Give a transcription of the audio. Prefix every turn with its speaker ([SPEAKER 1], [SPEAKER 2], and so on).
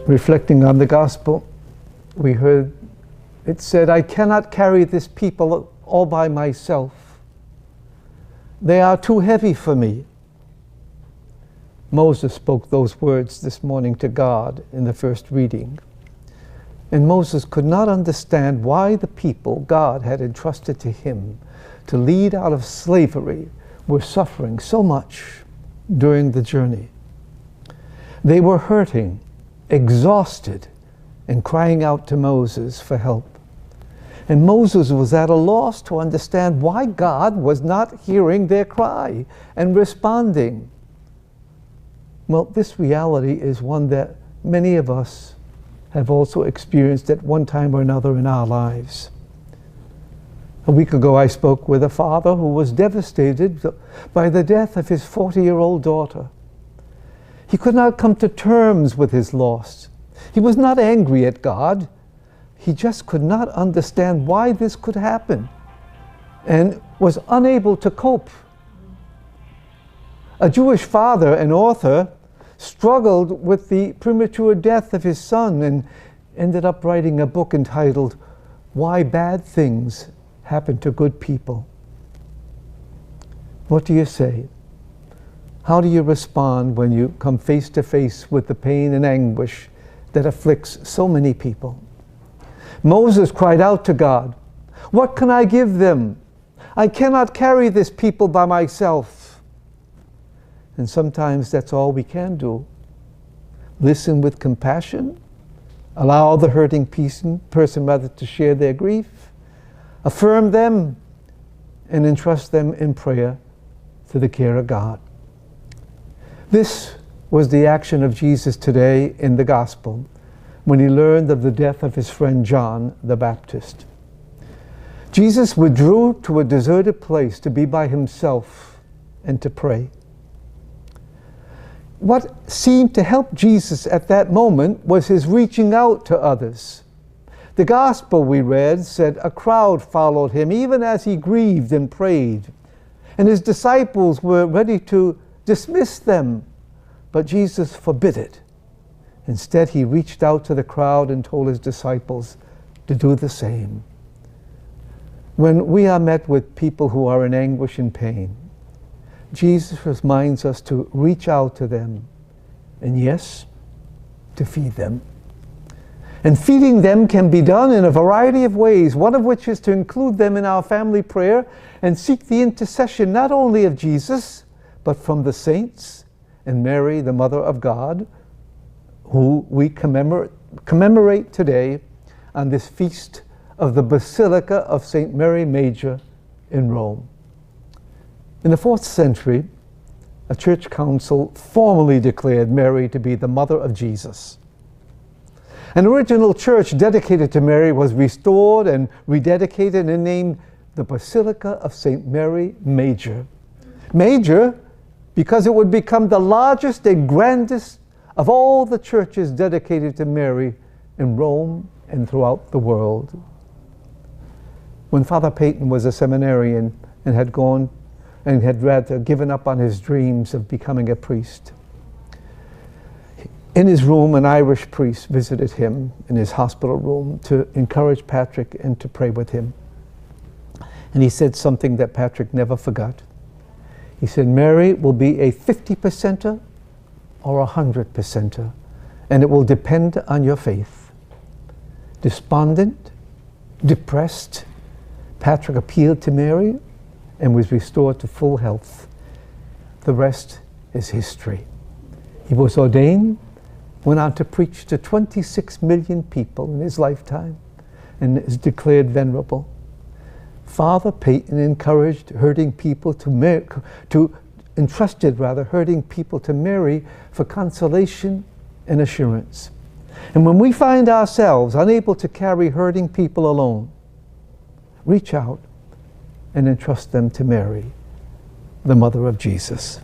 [SPEAKER 1] Reflecting on the gospel, we heard it said, "I cannot carry this people all by myself. They are too heavy for me." Moses spoke those words this morning to God in the first reading. And Moses could not understand why the people God had entrusted to him to lead out of slavery were suffering so much during the journey. They were hurting, exhausted, and crying out to Moses for help. And Moses was at a loss to understand why God was not hearing their cry and responding. Well, this reality is one that many of us have also experienced at one time or another in our lives. A week ago, I spoke with a father who was devastated by the death of his 40-year-old daughter. He could not come to terms with his loss. He was not angry at God. He just could not understand why this could happen and was unable to cope. A Jewish father and author struggled with the premature death of his son and ended up writing a book entitled "Why Bad Things Happen to Good People." What do you say? How do you respond when you come face to face with the pain and anguish that afflicts so many people? Moses cried out to God, "What can I give them? I cannot carry this people by myself." And sometimes that's all we can do. Listen with compassion, allow the hurting person to share their grief, affirm them, and entrust them in prayer to the care of God. This was the action of Jesus today in the gospel when he learned of the death of his friend John the Baptist. Jesus withdrew to a deserted place to be by himself and to pray. What seemed to help Jesus at that moment was his reaching out to others. The gospel we read said a crowd followed him even as he grieved and prayed, and his disciples were ready to dismiss them, but Jesus forbid it. Instead, he reached out to the crowd and told his disciples to do the same. When we are met with people who are in anguish and pain, Jesus reminds us to reach out to them and, yes, to feed them. And feeding them can be done in a variety of ways, one of which is to include them in our family prayer and seek the intercession not only of Jesus, but from the saints and Mary, the Mother of God, who we commemorate today on this feast of the Basilica of St. Mary Major in Rome. In the 4th century, a church council formally declared Mary to be the mother of Jesus. An original church dedicated to Mary was restored and rededicated and named the Basilica of St. Mary Major. Major because it would become the largest and grandest of all the churches dedicated to Mary in Rome and throughout the world. When Father Peyton was a seminarian and had rather given up on his dreams of becoming a priest, in his room, an Irish priest visited him in his hospital room to encourage Patrick and to pray with him. And he said something that Patrick never forgot. He said, "Mary will be a 50%er or a 100%er, and it will depend on your faith." Despondent, depressed, Patrick appealed to Mary and was restored to full health. The rest is history. He was ordained, went on to preach to 26 million people in his lifetime, and is declared venerable. Father Peyton entrusted hurting people to Mary for consolation and assurance. And when we find ourselves unable to carry hurting people alone, reach out and entrust them to Mary, the Mother of Jesus.